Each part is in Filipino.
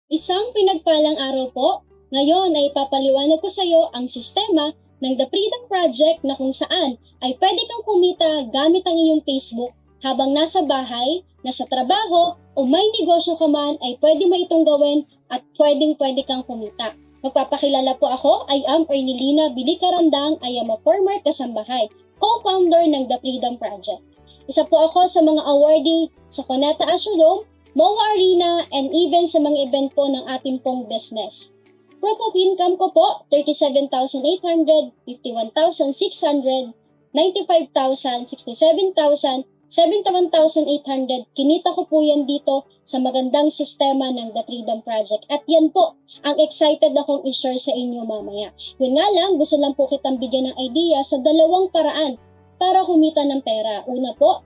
Isang pinagpalang araw po. Ngayon ay papaliwanag ko sa iyo ang sistema ng The Freedom Project na kung saan ay pwede kang kumita gamit ang iyong Facebook habang nasa bahay, nasa trabaho, o may negosyo ka man ay pwede mo itong gawin at pwede kang kumita. Magpapakilala po ako, I am Ernilina Bilicarandang, I am a former kasambahay, co-founder ng The Freedom Project. Isa po ako sa mga awardee sa Cuneta Asylum, MOA Arena, and even sa mga event po ng ating pong business. Proof of income ko po, 37,800, 51,600, 95,000, 67,000, 71,800. Kinita ko po yan dito sa magandang sistema ng The Freedom Project. At yan po, ang excited akong i-share sa inyo mamaya. Yun nga lang, gusto lang po kitang bigyan ng idea sa dalawang paraan para kumita ng pera. Una po,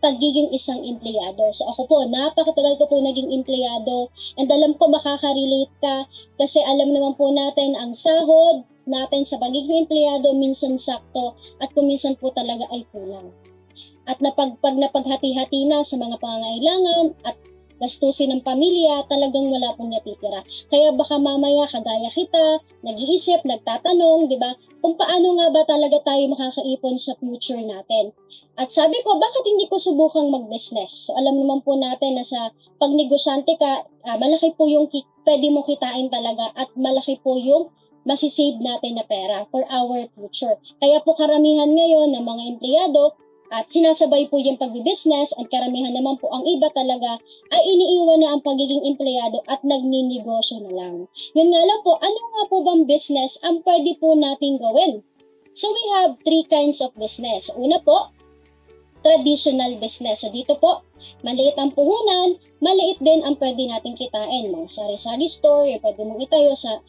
pagiging isang empleyado. So ako po, napakatagal ko po naging empleyado and alam ko makaka-relate ka kasi alam naman po natin ang sahod natin sa pagiging empleyado minsan sakto at kung minsan po talaga ay kulang. At pag napaghati-hati na sa mga pangangailangan at gastusin ng pamilya, talagang wala pong natitira. Kaya baka mamaya kagaya kita, nag-iisip, nagtatanong, di ba? Kung paano nga ba talaga tayo makakaipon sa future natin. At sabi ko, bakit hindi ko subukang mag-business? So alam naman po natin na sa pagnegosyante ka, malaki po yung pwede mo kitain talaga at malaki po yung masisave natin na pera for our future. Kaya po karamihan ngayon ng mga empleyado, at sinasabay po yung pagbibusiness at karamihan naman po ang iba talaga ay iniiwan na ang pagiging empleyado at nagninegosyo na lang. Yun nga lang po, ano nga po bang business ang pwede po nating gawin? So we have three kinds of business. Una po, traditional business. So dito po, maliit ang puhunan, maliit din ang pwede nating kitain. Mga sari-sari store, yung pwede mong itayo sa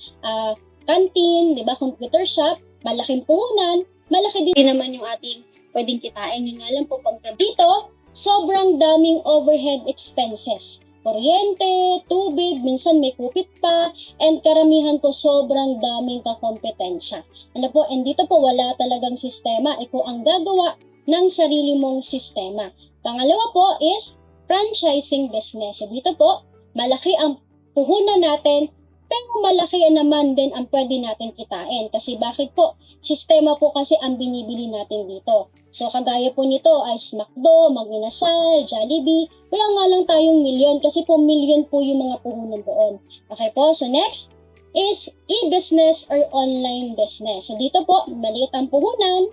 canteen, di ba, computer shop, malaking puhunan, malaki din naman yung ating pwedeng kitain. Yun nga lang po, pagka dito, sobrang daming overhead expenses. Kuryente, tubig, minsan may kupit pa, and karamihan po sobrang daming kakompetensya. Ano po, and dito po wala talagang sistema. Ikaw ang gagawa ng sarili mong sistema. Pangalawa po is franchising business. So dito po, malaki ang puhunan natin, pero malaki naman din ang pwede natin kitain. Kasi bakit po? Sistema po kasi ang binibili natin dito. So kagaya po nito ay McDo, Mag-inasal, Jollibee. Wala nga lang tayong milyon kasi po milyon po yung mga puhunan doon. Okay po, so next is e-business or online business. So dito po, maliit ang puhunan,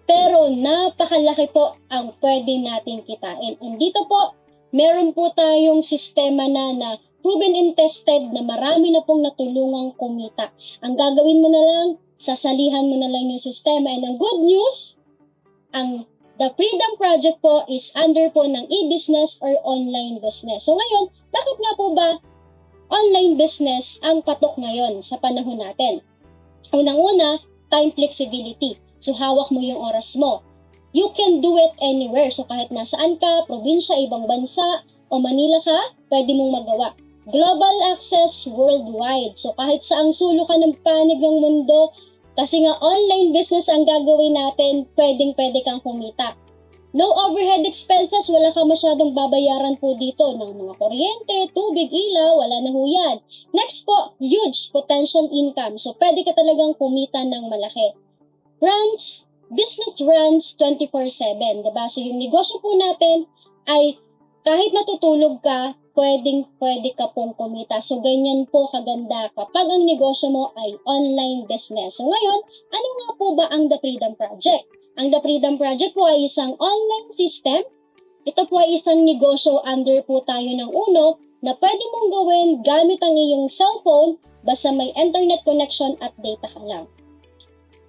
pero napakalaki po ang pwede natin kitain. And dito po, meron po tayong sistema na proven and tested na marami na pong natulungang kumita. Ang gagawin mo na lang, sasalihan mo na lang yung sistema. And ang good news, ang The Freedom Project po is under po ng e-business or online business. So ngayon, bakit nga po ba online business ang patok ngayon sa panahon natin? Unang-una, time flexibility. So hawak mo yung oras mo. You can do it anywhere. So kahit nasaan ka, probinsya, ibang bansa, o Manila ka, pwede mong magawa. Global access worldwide. So kahit saang sulok ka ng panig ng mundo, kasi nga online business ang gagawin natin, pwede kang kumita. No overhead expenses, wala kang masyadong babayaran po dito ng mga kuryente, tubig, ilaw, wala na ho yan. Next po, huge potential income. So pwede ka talagang kumita ng malaki. Business runs 24/7, diba? So yung negosyo po natin ay kahit natutulog ka, pwede ka pong kumita. So, ganyan po kaganda kapag ang negosyo mo ay online business. So, ngayon, ano nga po ba ang The Freedom Project? Ang The Freedom Project po ay isang online system. Ito po ay isang negosyo under po tayo ng uno na pwede mong gawin gamit ang iyong cellphone basta may internet connection at data ka lang.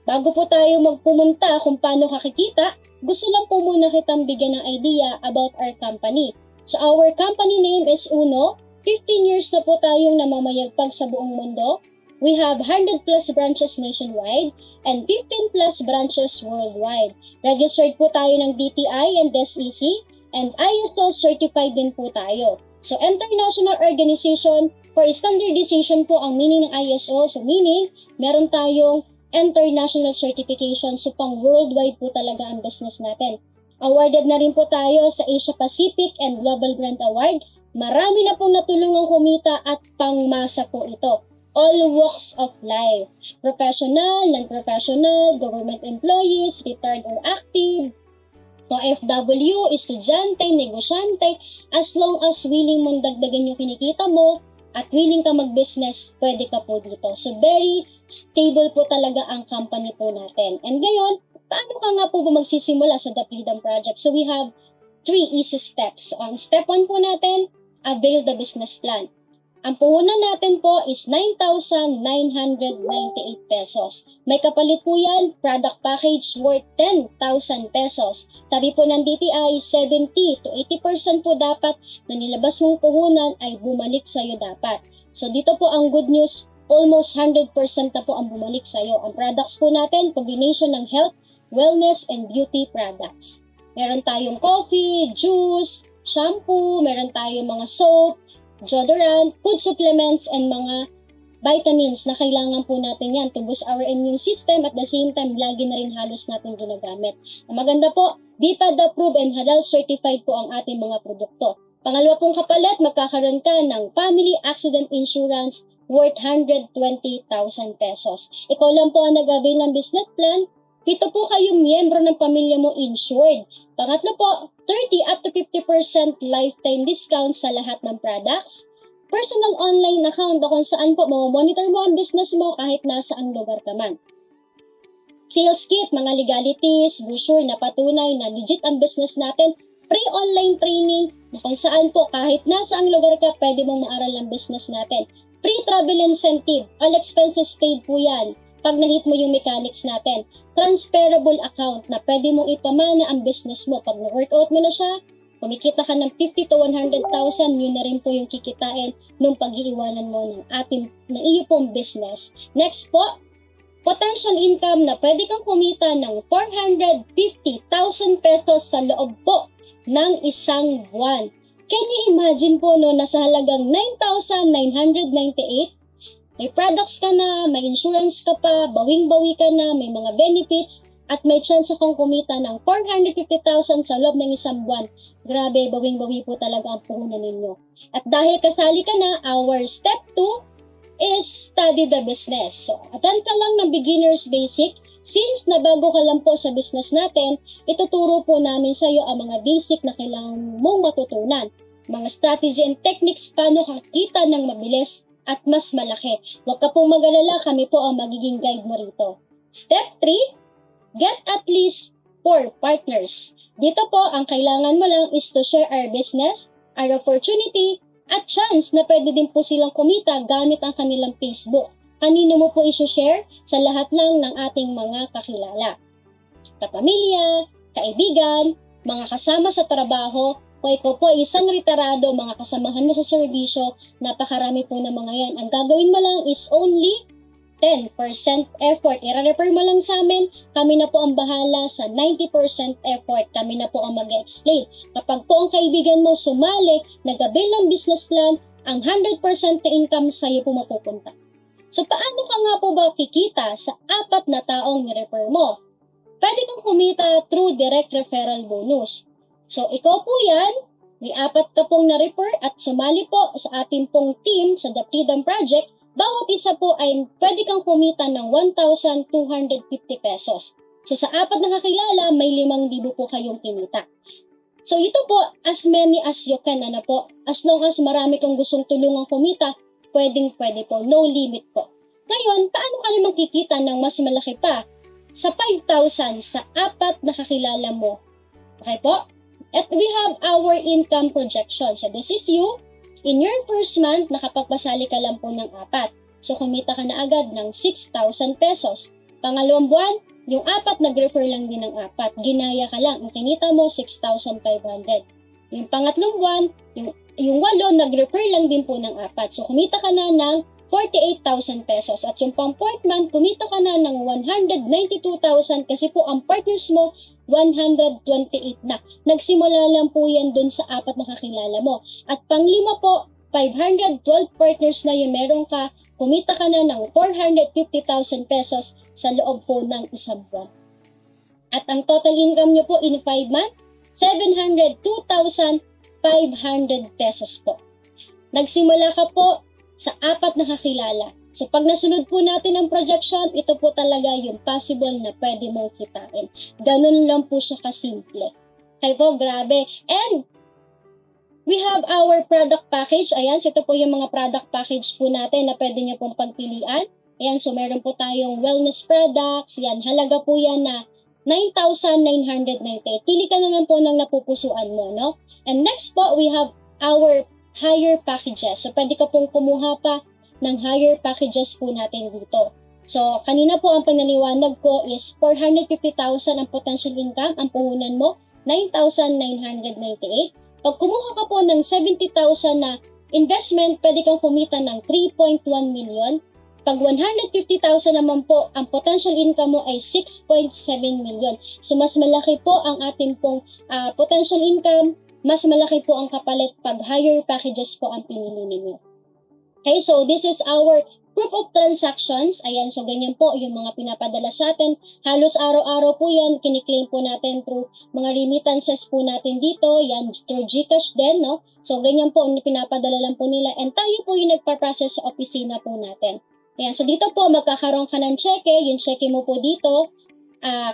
Bago po tayo magpumunta kung paano kakikita, gusto lang po muna kitang bigyan ng idea about our company. So our company name is Uno. 15 years na po tayong namamayagpag sa buong mundo. We have 100 plus branches nationwide and 15 plus branches worldwide. Registered po tayo ng DTI and SEC and ISO certified din po tayo. So International Organization for Standardization po ang meaning ng ISO. So meaning, meron tayong international certification. So pang worldwide po talaga ang business natin. Awarded na rin po tayo sa Asia Pacific and Global Brand Award marami na pong natulungang kumita at pangmasa po ito. All walks of life, professional, non-professional, government employees, retired or active, OFW, estudyante, negosyante, as long as willing mong dagdagan yung kinikita mo at willing ka mag-business, pwede ka po dito. So very stable po talaga ang company po natin. And ngayon, paano ka nga po ba magsisimula sa The Freedom Project? So we have 3 easy steps. So ang step 1 po natin, avail the business plan. Ang puhunan natin po is 9,998 pesos. May kapalit po yan, product package worth 10,000 pesos. Sabi po ng DTI, 70 to 80% po dapat na nilabas mong puhunan ay bumalik sa'yo dapat. So dito po ang good news, almost 100% na po ang bumalik sa'yo. Ang products po natin, combination ng health, wellness, and beauty products. Meron tayong coffee, juice, shampoo, meron tayong mga soap, deodorant, food supplements, and mga vitamins na kailangan po natin yan to boost our immune system at the same time, lagi na rin halos natin ginagamit. Ang maganda po, BPAD approved and halal certified po ang ating mga produkto. Pangalawa pong kapalit, magkakaroon ka ng family accident insurance worth 120,000 pesos. Ikaw lang po ang nag-avail ng business plan, 7 po kayong miyembro ng pamilya mo insured. Pangatlo po, 30 up to 50% lifetime discount sa lahat ng products. Personal online account na kung saan po monitor mo ang business mo kahit nasa ang lugar ka man. Sales kit, mga legalities, brochure na patunay na legit ang business natin. Free online training na kung saan po kahit nasa ang lugar ka pwede mong maaral ang business natin. Free travel incentive, all expenses paid po yan pag na-hit mo yung mechanics natin. Transferable account na pwede mong ipamana ang business mo. Pag na-workout mo na siya, kumikita ka ng 50 to 100,000, yun na rin po yung kikitain nung pag-iiwanan mo ng iyo pong business. Next po, potential income na pwede kang kumita ng 450,000 pesos sa loob po ng isang buwan. Can you imagine po no, nasa halagang 9,998? May products ka na, may insurance ka pa, bawing-bawi ka na, may mga benefits, at may chance akong kumita ng 450,000 sa loob ng isang buwan. Grabe, bawing-bawi po talaga ang puhunan ninyo. At dahil kasali ka na, our step 2 is study the business. So, attend ka lang ng beginner's basic. Since nabago ka lang po sa business natin, ituturo po namin sa iyo ang mga basic na kailangan mong matutunan. Mga strategy and techniques paano kakita ng mabilis at mas malaki. Huwag ka pong mag-alala, kami po ang magiging guide mo rito. Step 3, get at least 4 partners. Dito po, ang kailangan mo lang is to share our business, our opportunity, at chance na pwede din po silang kumita gamit ang kanilang Facebook. Kanino mo po i-share? Sa lahat lang ng ating mga kakilala. Kapamilya, kaibigan, mga kasama sa trabaho, kung ikaw po isang retirado, mga kasamahan mo sa serbisyo, napakarami po ng mga yan. Ang gagawin mo lang is only 10% effort. I-refer mo lang sa amin, kami na po ang bahala sa 90% effort. Kami na po ang mag-explain. Kapag po ang kaibigan mo sumali, nag-avail ng business plan, ang 100% na income sa'yo po mapupunta. So paano ka nga po ba kikita sa 4 na taong ni-refer mo? Pwede kang kumita through direct referral bonus. So, ikaw po yan, may 4 ka pong na-refer at sumali po sa ating pong team sa The Freedom Project, bawat isa po ay pwede kang kumita ng 1,250 pesos. So, sa 4 na kakilala, may 5,000 po kayong kinita. So, ito po, as many as you can, ano po, as long as marami kang gustong tulungang kumita, pwede po, no limit po. Ngayon, paano ka naman kikita ng mas malaki pa? Sa 5,000 sa 4 na kakilala mo. Okay po? At we have our income projection. So this is you. In your first month, nakapagpasali ka lang po ng 4. So kumita ka na agad ng 6,000 pesos. Pangalawang buwan, yung 4 nag-refer lang din ng 4. Ginaya ka lang. Ang kinita mo, 6,500. Yung pangatlong buwan, yung 8 nag-refer lang din po ng 4. So kumita ka na ng 48,000 pesos. At yung pang 4th month, kumita ka na ng 192,000 kasi po ang partners mo 128 na. Nagsimula lang po yan dun sa 4 na kakilala mo. At pang-5 po, 512 partners na yung meron ka, kumita ka na ng 450,000 pesos sa loob po ng isang buwan. At ang total income nyo po in 5 months, 702,500 500 pesos po. Nagsimula ka po sa 4 na kakilala. So pag nasunod po natin ang projection, ito po talaga yung possible na pwede mong kitain. Ganun lang po siya kasimple. Kaya po, grabe. And we have our product package. Ayan, so ito po yung mga product package po natin na pwede nyo pong pagpilian. Ayan, so meron po tayong wellness products. Yan, halaga po yan na 9,998. Pili ka na lang po ng napupusuan mo, no? And next po, we have our higher packages. So, pwede ka pong kumuha pa ng higher packages po natin dito. So, kanina po ang panaliwanag ko is 450,000 ang potential income, ang puhunan mo, 9,998. Pag kumuha ka po ng 70,000 na investment, pwede kang kumita ng 3.1 million. Pag 150,000 naman po, ang potential income mo ay 6.7 million. So, mas malaki po ang ating pong potential income, mas malaki po ang kapalit pag higher packages po ang pinili ninyo. Okay, so this is our proof of transactions. Ayan, so ganyan po yung mga pinapadala sa atin. Halos araw-araw po yan, kiniklaim po natin through mga remittances po natin dito. Yan, through GCash din, no? So, ganyan po, pinapadala lang po nila. And tayo po yung nagpa-process sa opisina po natin. Ayan, so dito po magkakaroon ka ng cheque, yung cheque mo po dito,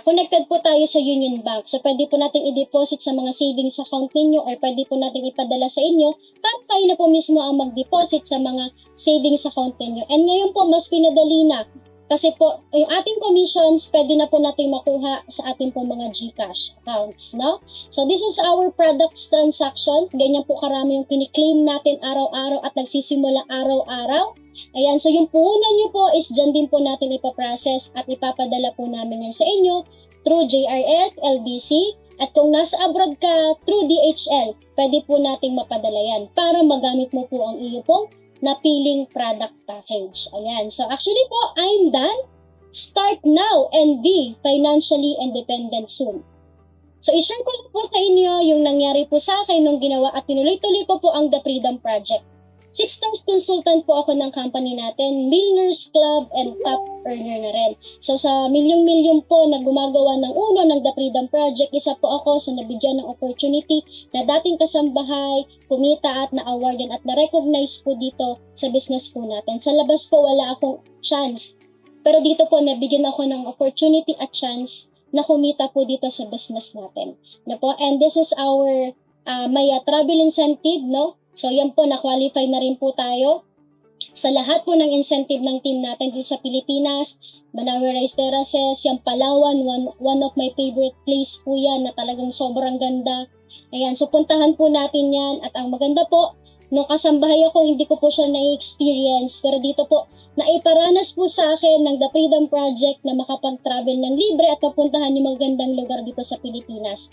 connected po tayo sa Union Bank. So pwede po natin i-deposit sa mga savings account ninyo or pwede po natin ipadala sa inyo para kayo na po mismo ang mag-deposit sa mga savings account ninyo. And ngayon po mas pinadali na kasi po yung ating commissions pwede na po natin makuha sa ating po mga GCash accounts, no? So this is our products transactions. Ganyan po karami yung kiniklaim natin araw-araw at nagsisimula araw-araw. Ayan, so yung puhunan nyo po is dyan din po natin ipaprocess at ipapadala po namin yan sa inyo through JRS, LBC, at kung nasa abroad ka through DHL, pwede po nating mapadala yan para magamit mo po ang iyo pong napiling product package. Ayan, so actually po, I'm done. Start now and be financially independent soon. So, i-share ko lang po sa inyo yung nangyari po sa akin nung ginawa at tinuloy-tuloy ko po ang The Freedom Project. 6 stars consultant po ako ng company natin, Millionaires Club and top earner na rin. So sa milyong-milyon po na gumagawa ng uno ng The Freedom Project, isa po ako sa nabigyan ng opportunity na dating kasambahay, kumita at na-awardan at na-recognize po dito sa business po natin. Sa labas po wala akong chance. Pero dito po nabigyan ako ng opportunity at chance na kumita po dito sa business natin. Na po, and this is our may travel incentive, no? So, yan po, na-qualify na rin po tayo sa lahat po ng incentive ng team natin dito sa Pilipinas. Manawi Rice Terraces, yung Palawan, one of my favorite place po yan na talagang sobrang ganda. Ayan, so puntahan po natin yan. At ang maganda po, nung kasambahay ako, hindi ko po siya na-experience. Pero dito po, naiparanas po sa akin ng The Freedom Project na makapag-travel ng libre at mapuntahan yung magandang lugar dito sa Pilipinas.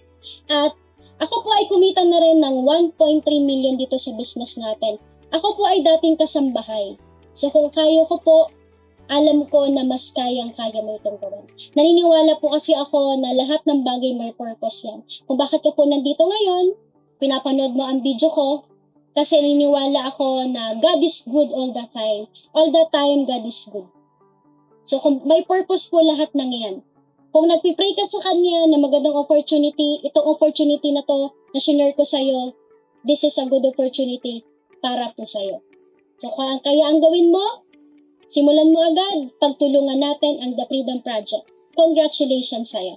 At ako po ay kumita na rin ng 1.3 million dito sa business natin. Ako po ay dating kasambahay. So kung kaya ko po, alam ko na mas kayang-kaya mo itong gawin. Naniniwala po kasi ako na lahat ng bagay may purpose yan. Kung bakit ka po nandito ngayon, pinapanood mo ang video ko, kasi naniniwala ako na God is good all the time. All the time, God is good. So kung may purpose po lahat ng yan. Kung nagpipray ka sa Kanya na magandang opportunity, itong opportunity na to na sinare ko sa'yo, this is a good opportunity para po sa'yo. So kaya ang gawin mo, simulan mo agad, pagtulungan natin ang The Freedom Project. Congratulations sa'yo.